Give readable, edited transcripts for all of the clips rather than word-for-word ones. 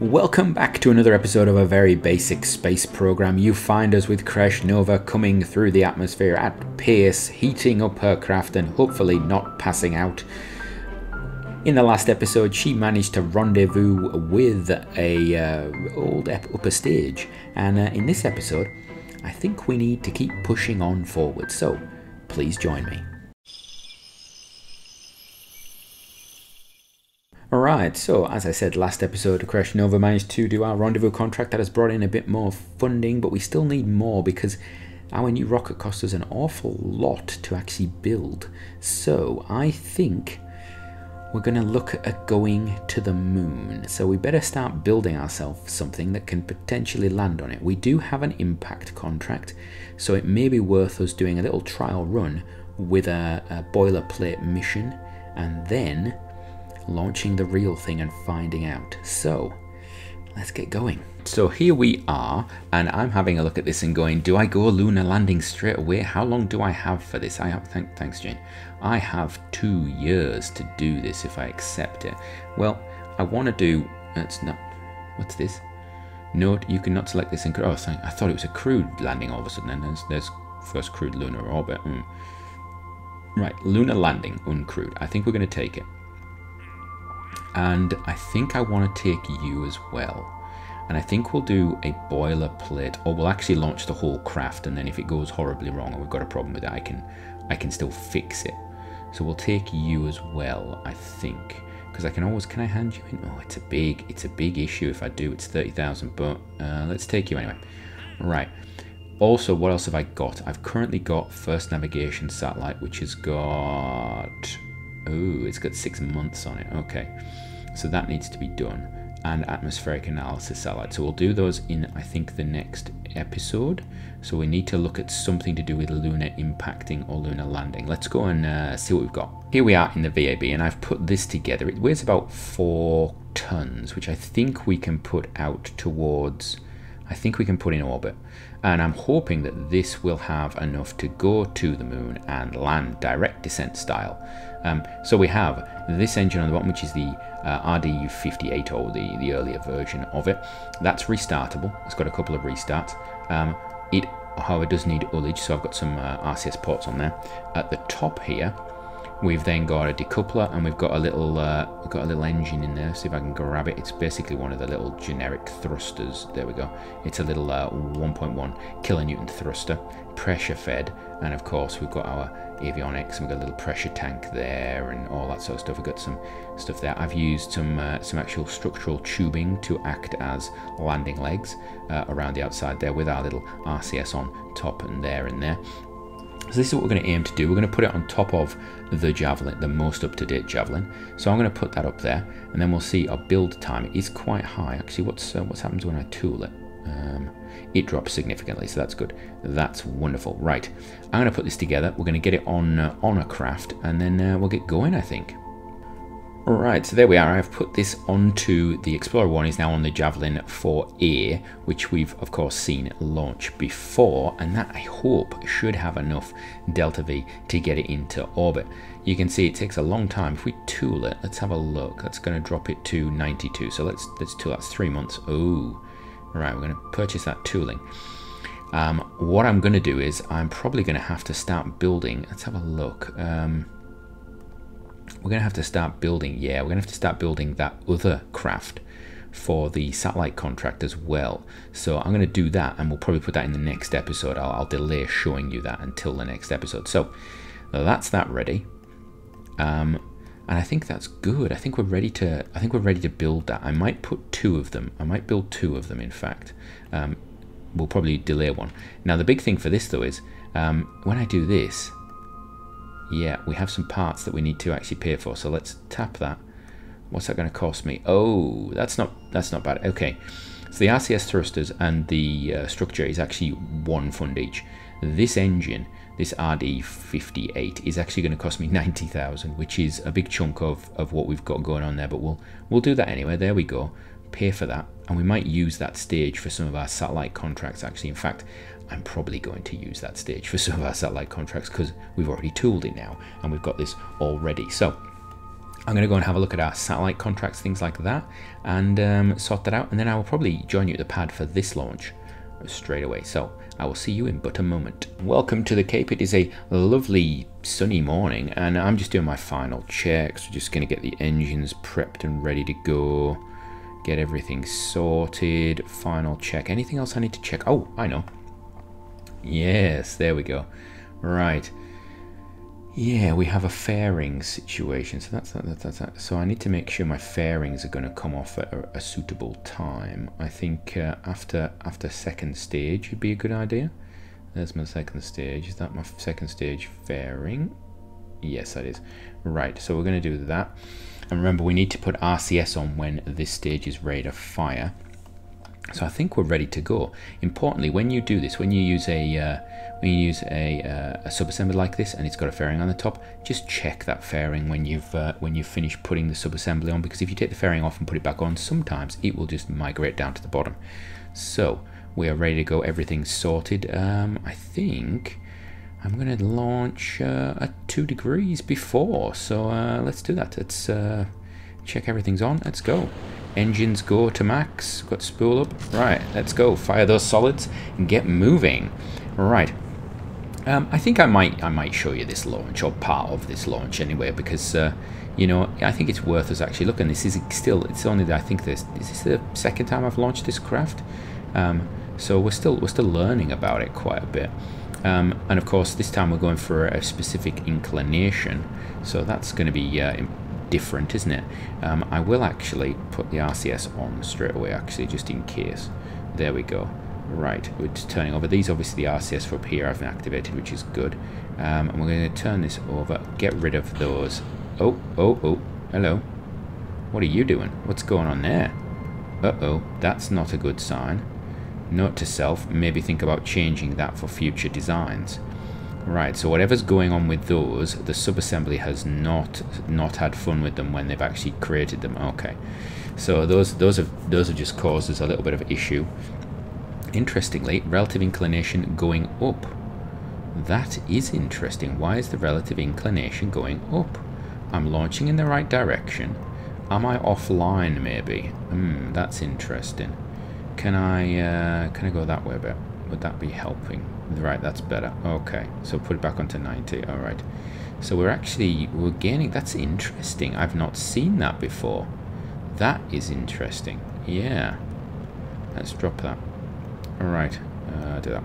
Welcome back to another episode of a very basic space program. You find us with Crash Nova coming through the atmosphere at pace, heating up her craft and hopefully not passing out. In the last episode, she managed to rendezvous with a old upper stage, and in this episode, I think we need to keep pushing on forward. So, please join me. Alright, so as I said last episode, Crash Nova managed to do our rendezvous contract. That has brought in a bit more funding, but we still need more because our new rocket cost us an awful lot to actually build. So I think we're going to look at going to the moon. So we better start building ourselves something that can potentially land on it. We do have an impact contract, so it may be worth us doing a little trial run with a boilerplate mission and then launching the real thing and finding out. So let's get going. So here we are, and I'm having a look at this and going, do I go lunar landing straight away? How long do I have for this? I have, thanks Jane. I have 2 years to do this if I accept it. Well, I want to do, it's not, what's this? Note, you cannot select this in, oh, I thought it was a crewed landing all of a sudden, and there's first crewed lunar orbit. Right, lunar landing, uncrewed. I think we're going to take it. And I think I want to take you as well. And I think we'll do a boilerplate, or we'll actually launch the whole craft, and then if it goes horribly wrong and we've got a problem with it, I can still fix it. So we'll take you as well, I think. Because I can always, can I hand you in? Oh, it's a big issue if I do. It's 30,000, but let's take you anyway. Right. Also, what else have I got? I've currently got first navigation satellite, which has got, oh, it's got 6 months on it. Okay, so that needs to be done. And atmospheric analysis satellite. So we'll do those in, I think, the next episode. So we need to look at something to do with lunar impacting or lunar landing. Let's go and see what we've got. Here we are in the VAB, and I've put this together. It weighs about 4 tons, which I think we can put out towards, I think we can put in orbit. And I'm hoping that this will have enough to go to the moon and land direct descent style. So we have this engine on the bottom, which is the RD-58, or the earlier version of it. That's restartable. It's got a couple of restarts. It, however, does need ullage, so I've got some RCS ports on there. At the top here, we've then got a decoupler, and we've got a little engine in there. See if I can grab it. It's basically one of the little generic thrusters. There we go. It's a little 1.1 kilonewton thruster, pressure fed, and of course we've got our avionics, and we've got a little pressure tank there, and all that sort of stuff. We've got some stuff there. I've used some actual structural tubing to act as landing legs around the outside there, with our little RCS on top and there and there. So this is what we're going to aim to do. We're going to put it on top of the Javelin, the most up-to-date Javelin. So I'm going to put that up there, and then we'll see our build time is quite high. Actually, what happens when I tool it? It drops significantly, so that's good. That's wonderful. Right, I'm going to put this together. We're going to get it on a craft, and then we'll get going, I think. Alright, so there we are. I've put this onto the Explorer 1, is now on the Javelin 4A, which we've of course seen launch before, and that, I hope, should have enough delta V to get it into orbit. You can see it takes a long time. If we tool it, let's have a look. That's going to drop it to 92, so let's tool. That's 3 months. Oh, right, we're going to purchase that tooling. What I'm going to do is I'm probably going to have to start building. Let's have a look. We're going to have to start building, yeah, we're going to have to start building that other craft for the satellite contract as well. So I'm going to do that, and we'll probably put that in the next episode. I'll delay showing you that until the next episode. So that's that ready. And I think that's good. I think we're ready to build that. I might put 2 of them. I might build 2 of them, in fact. We'll probably delay one. Now the big thing for this though is when I do this, yeah, we have some parts that we need to actually pay for. So let's tap that. What's that going to cost me? Oh, that's not bad. Okay, so the RCS thrusters and the structure is actually 1 fund each. This engine, this RD-58, is actually going to cost me 90,000, which is a big chunk of what we've got going on there. But we'll do that anyway. There we go. Pay for that, and we might use that stage for some of our satellite contracts. Actually, in fact, I'm probably going to use that stage for some of our satellite contracts because we've already tooled it now and we've got this all ready. So I'm going to go and have a look at our satellite contracts, things like that, and sort that out. And then I will probably join you at the pad for this launch straight away. So I will see you in but a moment. Welcome to the Cape. It is a lovely sunny morning, and I'm just doing my final checks. We're just going to get the engines prepped and ready to go. Get everything sorted. Final check. Anything else I need to check? Oh, I know. Yes, there we go. Right. Yeah, we have a fairing situation, so that's that. So I need to make sure my fairings are going to come off at a suitable time. I think after second stage would be a good idea. There's my second stage. Is that my second stage fairing? Yes, that is. Right, so we're going to do that. And remember, we need to put RCS on when this stage is ready to fire. So I think we're ready to go. Importantly, when you do this, when you use a subassembly like this and it's got a fairing on the top, just check that fairing when you've finished putting the subassembly on, because if you take the fairing off and put it back on, sometimes it will just migrate down to the bottom. So we are ready to go. Everything's sorted. I think I'm going to launch at 2 degrees before. So let's do that. Let's check everything's on. Let's go. Engines go to max. Got spool up. Right, let's go. Fire those solids and get moving. Right. I think I might show you this launch, or part of this launch anyway, because you know, I think it's worth us actually looking. This is still, it's only, I think this is the second time I've launched this craft, so we're still learning about it quite a bit. And of course, this time we're going for a specific inclination, so that's going to be different, isn't it? I will actually put the RCS on straight away, actually, just in case. There we go. Right, we're just turning over these. Obviously, the RCS for up here I've activated, which is good. And we're going to turn this over, get rid of those. Oh, hello. What are you doing? What's going on there? Uh-oh, that's not a good sign. Note to self, maybe think about changing that for future designs. Right, so whatever's going on with those, the subassembly has not had fun with them when they've actually created them. Okay, so those have just caused us a little bit of issue. Interestingly, relative inclination going up. That is interesting. Why is the relative inclination going up? I'm launching in the right direction. Am I offline maybe? That's interesting. Can I go that way a bit? Would that be helping? Right, that's better. Okay, so put it back onto 90. All right. So we're gaining. That's interesting. I've not seen that before. That is interesting. Yeah. Let's drop that. All right. Do that.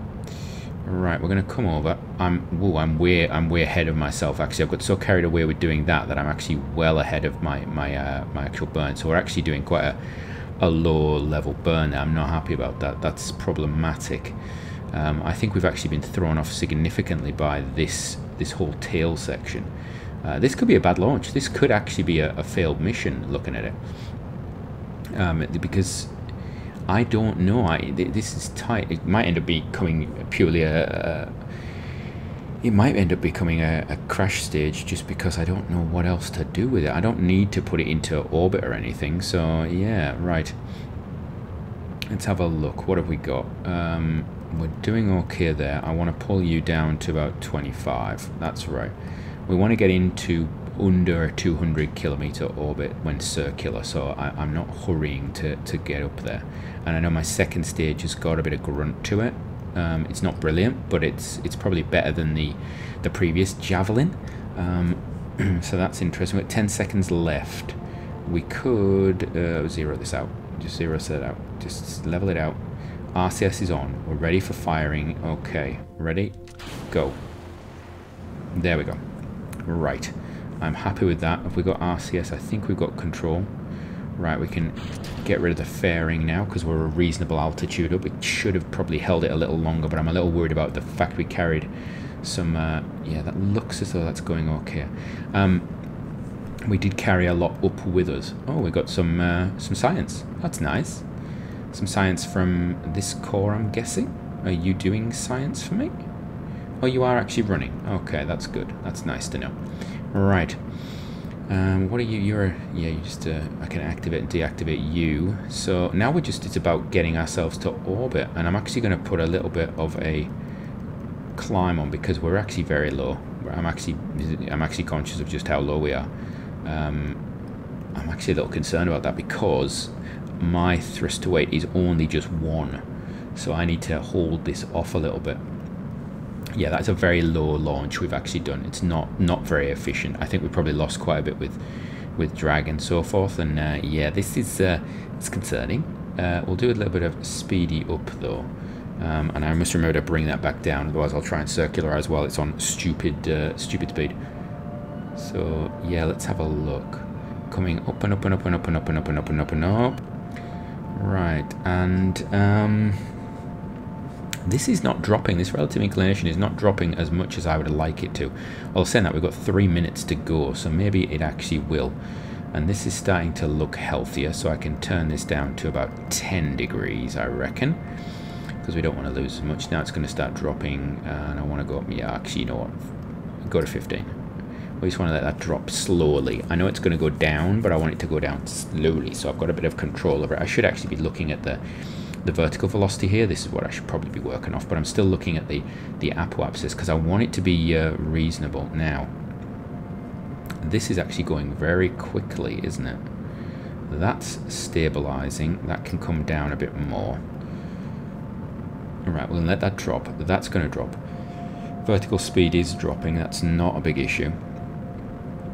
All right, we're going to come over. I'm way ahead of myself. Actually, I've got so carried away with doing that I'm actually well ahead of my actual burn. So we're actually doing quite a low level burn now. I'm not happy about that. That's problematic. I think we've actually been thrown off significantly by this whole tail section. This could be a bad launch. This could actually be a failed mission, looking at it. Because I don't know. This is tight. It might end up becoming purely it might end up becoming a crash stage, just because I don't know what else to do with it. I don't need to put it into orbit or anything. So yeah, right. Let's have a look. What have we got? We're doing okay there. I want to pull you down to about 25. That's right. We want to get into under a 200 kilometer orbit when circular, so I'm not hurrying to get up there. And I know my second stage has got a bit of grunt to it. It's not brilliant, but it's probably better than the previous Javelin. So that's interesting. We've got 10 seconds left. We could zero this out. Just zero set out. Just level it out. RCS is on. We're ready for firing. Okay, ready? Go. There we go. Right. I'm happy with that. Have we got RCS? I think we've got control. Right, we can get rid of the fairing now because we're a reasonable altitude up. It should have probably held it a little longer, but I'm a little worried about the fact we carried some... yeah, that looks as though that's going okay. We did carry a lot up with us. Oh, we got some science. That's nice. Some science from this core, I'm guessing. Are you doing science for me? Oh, you are actually running. Okay, that's good. That's nice to know. Right. What are you? Yeah, you just I can activate and deactivate you. So now it's about getting ourselves to orbit, and I'm actually going to put a little bit of a climb on because we're actually very low. I'm actually conscious of just how low we are. I'm actually a little concerned about that because my thrust to weight is only just 1, so I need to hold this off a little bit. Yeah, that's a very low launch we've actually done. It's not very efficient. I think we probably lost quite a bit with drag and so forth, and yeah, this is it's concerning. We'll do a little bit of speedy up though, and I must remember to bring that back down, otherwise I'll try and circularize while it's on stupid speed. So yeah, let's have a look. Coming up and up and up and up and up and up and up and up and up. Right, and this is not dropping. This relative inclination is not dropping as much as I would like it to. Well, saying that, we've got 3 minutes to go, so maybe it actually will. And this is starting to look healthier, so I can turn this down to about 10 degrees, I reckon, because we don't want to lose as much. Now it's going to start dropping, and I want to go up. Yeah, actually, you know what? Go to 15. We just want to let that drop slowly. I know it's going to go down, but I want it to go down slowly, so I've got a bit of control over it. I should actually be looking at the vertical velocity here. This is what I should probably be working off, but I'm still looking at the apoapsis because I want it to be reasonable. Now, this is actually going very quickly, isn't it? That's stabilizing. That can come down a bit more. All right, we'll let that drop. That's going to drop. Vertical speed is dropping. That's not a big issue.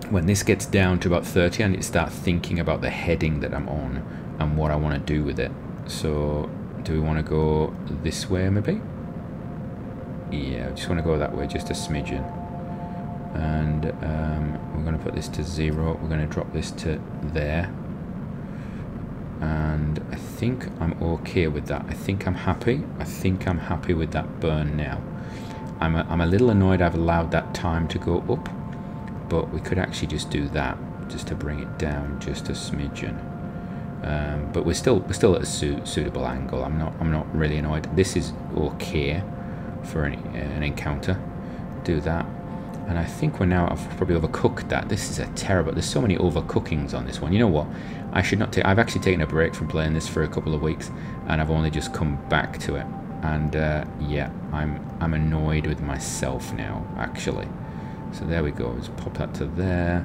When this gets down to about 30, I need to start thinking about the heading that I'm on and what I want to do with it. So, do we want to go this way, maybe? Yeah, I just want to go that way, just a smidgen. And we're going to put this to 0. We're going to drop this to there. And I think I'm okay with that. I think I'm happy. I think I'm happy with that burn now. I'm a little annoyed I've allowed that time to go up, but we could actually just do that, just to bring it down just a smidgen. But we're still at a suitable angle. I'm not really annoyed. This is okay for an encounter. Do that, and I think we're now. I've probably overcooked that. This is a terrible. There's so many overcookings on this one. You know what? I should not take. I've actually taken a break from playing this for a couple of weeks, and I've only just come back to it. And yeah, I'm annoyed with myself now, actually. So there we go. Let's pop that to there.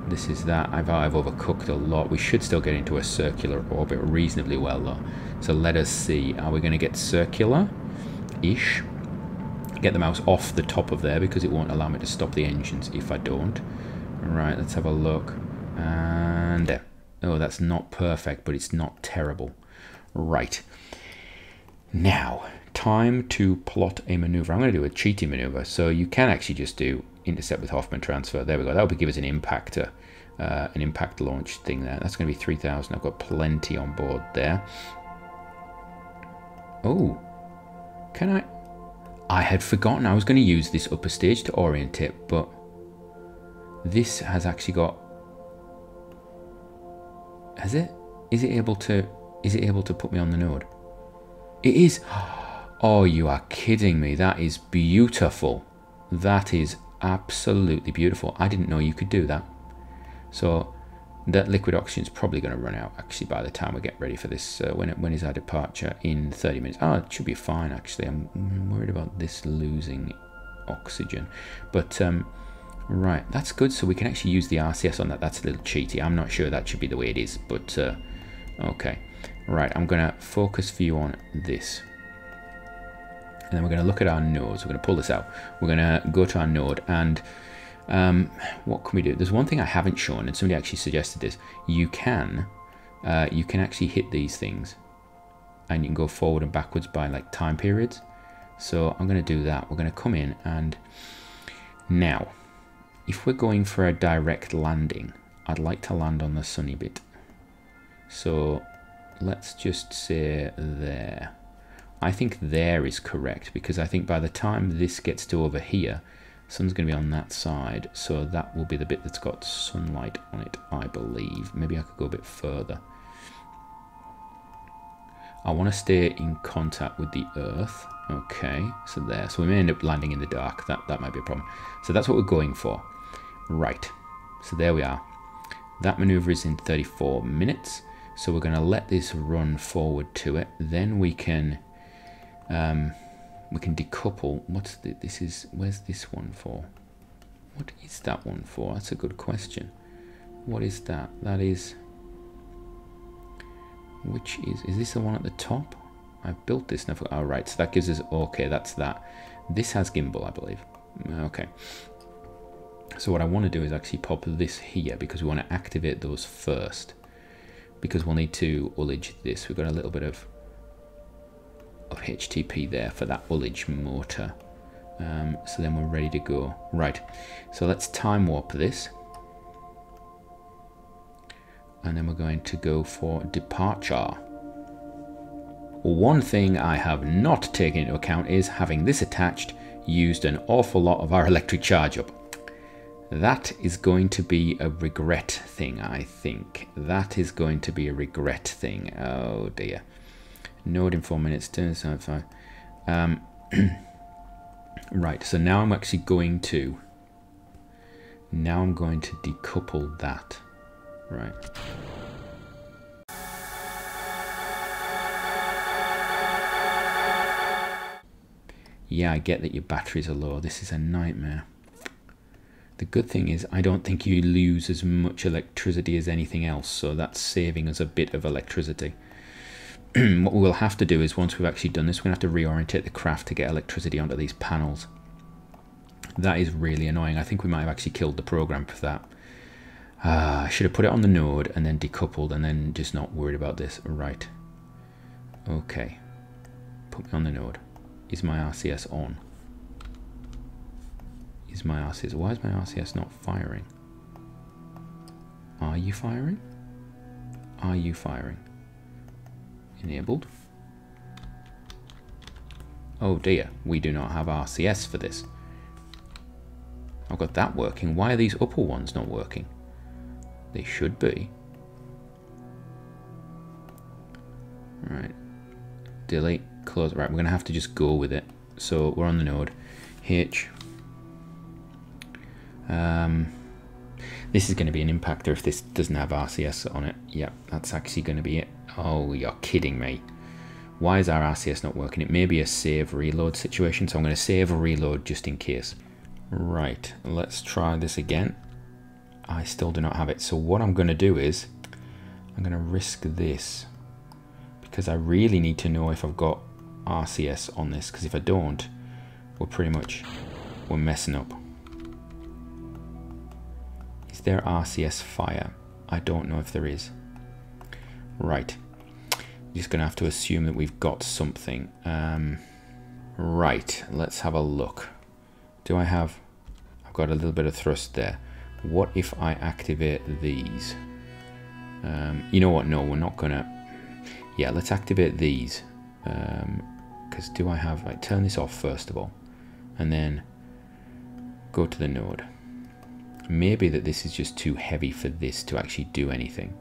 This is that. I've overcooked a lot. We should still get into a circular orbit reasonably well, though. So let us see. Are we going to get circular-ish? Get the mouse off the top of there because it won't allow me to stop the engines if I don't. Right, let's have a look. And there. Oh, that's not perfect, but it's not terrible. Right. Now, time to plot a maneuver. I'm going to do a cheaty maneuver. So you can actually just do intercept with Hoffman transfer. There we go. That will give us an impactor, an impact launch thing there. That's going to be 3,000. I've got plenty on board there. Oh, can I? I had forgotten I was going to use this upper stage to orientate, but this has actually got. Has it? Is it able to put me on the node? It is. Oh, you are kidding me. That is beautiful. That is absolutely beautiful. I didn't know you could do that. So that liquid oxygen is probably going to run out actually by the time we get ready for this. When is our departure? In 30 minutes. Oh, it should be fine actually. I'm worried about this losing oxygen. But right, that's good. So we can actually use the RCS on that. That's a little cheaty. I'm not sure that should be the way it is, but okay. Right, I'm going to focus view on this. And then we're going to look at our nodes. We're going to pull this out. We're going to go to our node and what can we do? There's one thing I haven't shown, and somebody actually suggested this. You can actually hit these things and you can go forward and backwards by like time periods. So I'm going to do that. We're going to come in, and now if we're going for a direct landing, I'd like to land on the sunny bit. So let's just say there. I think there is correct, because I think by the time this gets to over here, sun's going to be on that side, so that will be the bit that's got sunlight on it, I believe. Maybe I could go a bit further. I want to stay in contact with the Earth. Okay, so there. So we may end up landing in the dark. That might be a problem. So that's what we're going for. Right. So there we are. That maneuver is in 34 minutes. So we're going to let this run forward to it. Then we can decouple. What's this is? Where's this one for? What is that one for? That's a good question. What is that? That is... Which is this the one at the top? I've built this now. Oh, right, so that gives us... Okay, that's that. This has gimbal, I believe. Okay. So what I want to do is actually pop this here because we want to activate those first. Because we'll need to ullage this. We've got a little bit of HTP there for that ullage motor. So then we're ready to go. Right, so let's time warp this. And then we're going to go for departure. One thing I have not taken into account is having this attached used an awful lot of our electric charge up. That is going to be a regret thing, I think. That is going to be a regret thing. Oh dear. Node in 4 minutes. Right, so now I'm actually going to... Now I'm going to decouple that. Right. Yeah, I get that your batteries are low. This is a nightmare. The good thing is I don't think you lose as much electricity as anything else, so that's saving us a bit of electricity. What we'll have to do is, once we've actually done this, we're going to have to reorientate the craft to get electricity onto these panels. That is really annoying. I think we might have actually killed the program for that. I should have put it on the node and then decoupled and then just not worried about this. Right. Okay. Put me on the node. Is my RCS on? Is my RCS... Why is my RCS not firing? Are you firing? Are you firing? Enabled. Oh dear, we do not have RCS for this. I've got that working. Why are these upper ones not working? They should be. Right. Delete, close. Right, we're going to have to just go with it. So we're on the node. H. This is going to be an impactor if this doesn't have RCS on it. Yep, that's actually going to be it. Oh, you're kidding me. Why is our RCS not working? It may be a save reload situation, so I'm going to save a reload just in case. Right, let's try this again. I still do not have it. So what I'm going to do is I'm going to risk this because I really need to know if I've got RCS on this, because if I don't, we're messing up. Is there RCS fire? I don't know if there is. Right. I'm just going to have to assume that we've got something. Right, let's have a look. Do I have... I've got a little bit of thrust there. What if I activate these? You know what? No, we're not going to... Yeah, let's activate these. Because do I have... Like, turn this off first of all. And then go to the node. Maybe that this is just too heavy for this to actually do anything.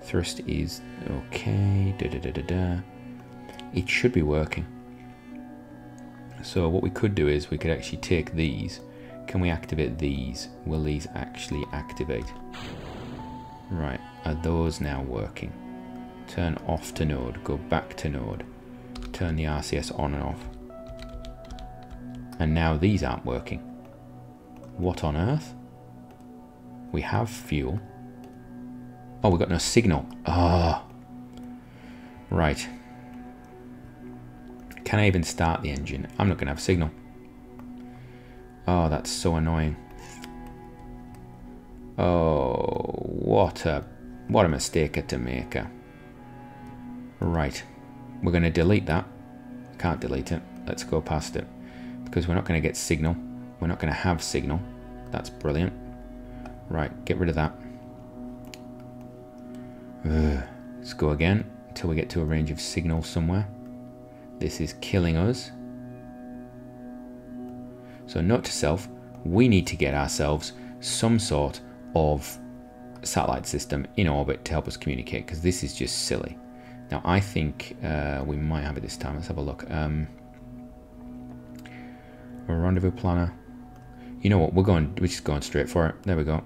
Thrust is okay. It should be working. So what we could do is we could actually take these. Can we activate these? Will these actually activate? Right, are those now working? Turn off to node, go back to node. Turn the RCS on and off. And now these aren't working. What on earth? We have fuel. Oh, we've got no signal. Ah. Oh. Right. Can I even start the engine? I'm not going to have signal. Oh, that's so annoying. Oh, what a mistake to make. Right. We're going to delete that. Can't delete it. Let's go past it. Because we're not going to get signal. We're not going to have signal. That's brilliant. Right, get rid of that. Let's go again until we get to a range of signal somewhere. This is killing us. So note to self, we need to get ourselves some sort of satellite system in orbit to help us communicate, because this is just silly. Now I think we might have it this time. Let's have a look. A rendezvous planner. You know what, we're just going straight for it. There we go.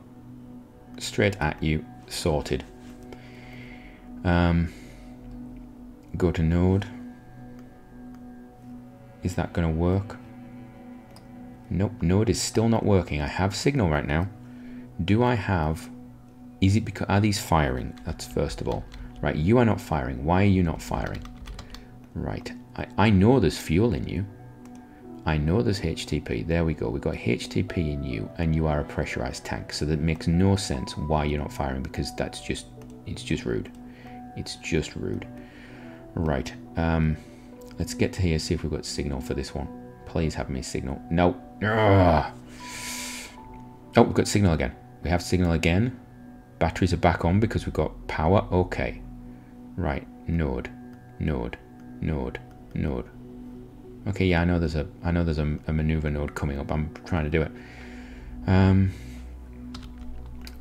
Straight at you. Sorted. Go to node. Is that going to work? Nope, node is still not working. I have signal right now. Do I have Is it because, are these firing? That's first of all. Right, you are not firing. Why are you not firing? Right, I know there's fuel in you. I know there's HTP. There we go. We've got HTP in you, and you are a pressurized tank. So that makes no sense why you're not firing, because that's just, it's just rude. It's just rude. Right. Let's get to here, see if we've got signal for this one. Please have me signal. No. Ugh. Oh, we've got signal again. We have signal again. Batteries are back on because we've got power. Okay. Right. Node. Node. Node. Node. Okay, yeah, I know there's a maneuver node coming up. I'm trying to do it.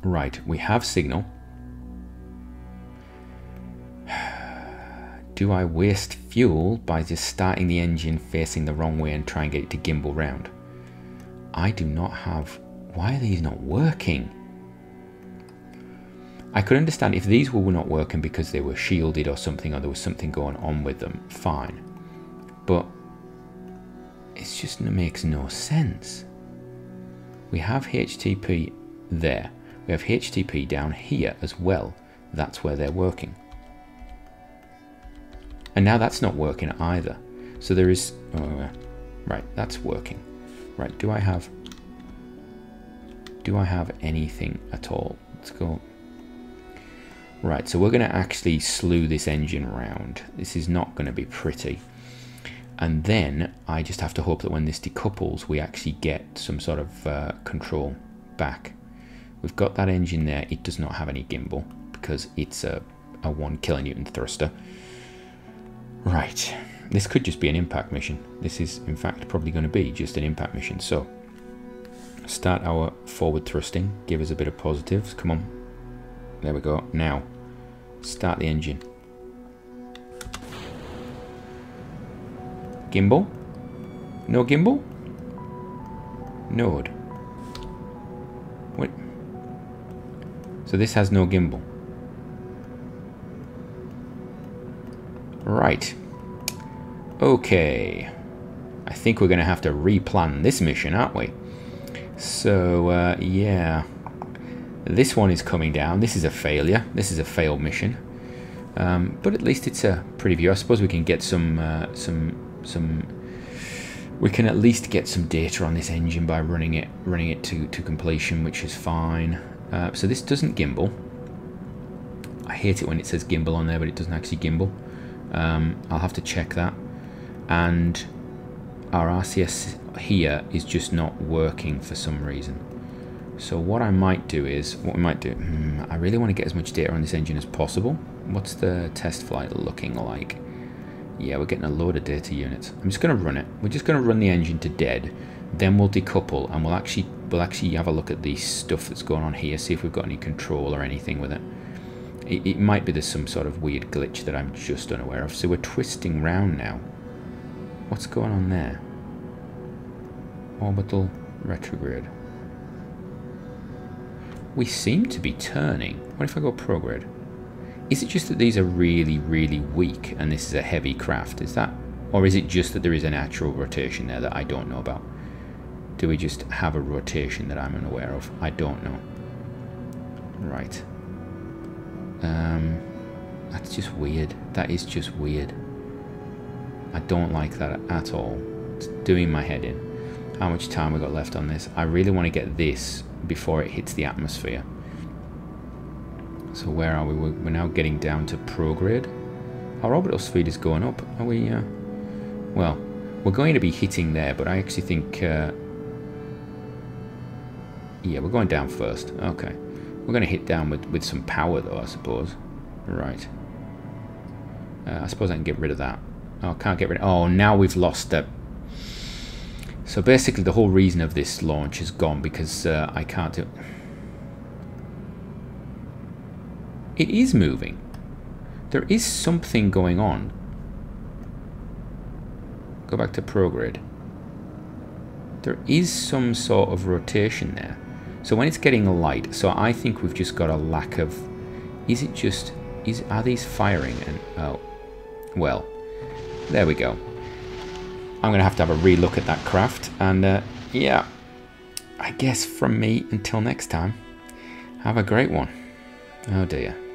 Right, we have signal. Do I waste fuel by just starting the engine facing the wrong way and try and get it to gimbal round? I do not have... Why are these not working? I could understand if these were not working because they were shielded or something, or there was something going on with them, fine. But it's just, it makes no sense. We have HTP there. We have HTP down here as well. That's where they're working. And now that's not working either. So there is... Oh, right, that's working. Right, do I have anything at all? Let's go. Right, so we're going to actually slew this engine around. This is not going to be pretty. And then I just have to hope that when this decouples, we actually get some sort of control back. We've got that engine there. It does not have any gimbal because it's a 1 kilonewton thruster. Right, this could just be an impact mission. This is, in fact, probably going to be just an impact mission. So, start our forward thrusting. Give us a bit of positives. Come on. There we go. Now, start the engine. Gimbal? No gimbal? Node. What? So this has no gimbal. Right. Okay. I think we're going to have to replan this mission, aren't we? So, yeah. This one is coming down. This is a failure. This is a failed mission. But at least it's a pretty view. I suppose we can get we can at least get some data on this engine by running it to completion, which is fine. So this doesn't gimbal. I hate it when it says gimbal on there, but it doesn't actually gimbal. I'll have to check that. And our RCS here is just not working for some reason. So what I might do is, I really want to get as much data on this engine as possible. What's the test flight looking like? Yeah, we're getting a load of data units. I'm just going to run it. We're just going to run the engine to dead. Then we'll decouple and we'll actually have a look at the stuff that's going on here, see if we've got any control or anything with it. It might be there's some sort of weird glitch that I'm just unaware of. So we're twisting round now. What's going on there? Orbital retrograde. We seem to be turning. What if I go prograde? Is it just that these are really, really weak and this is a heavy craft? Is that, or is it just that there is a natural rotation there that I don't know about? Do we just have a rotation that I'm unaware of? I don't know. Right. That's just weird. That is just weird. I don't like that at all. It's doing my head in. How much time we got left on this? I really want to get this before it hits the atmosphere. So where are we? We're now getting down to prograde. Our orbital speed is going up. Are we? Well, we're going to be hitting there, but I actually think... yeah, we're going down first. Okay. We're going to hit down with some power, though, I suppose. Right. I suppose I can get rid of that. Oh, can't get rid of... Oh, now we've lost that. So basically, the whole reason of this launch is gone because I can't do... It is moving. There is something going on. Go back to prograde. There is some sort of rotation there. So when it's getting light, so I think we've just got a lack of... Is it just... Are these firing? And oh, well, there we go. I'm going to have a relook at that craft. And yeah, I guess from me, until next time, have a great one. Oh dear.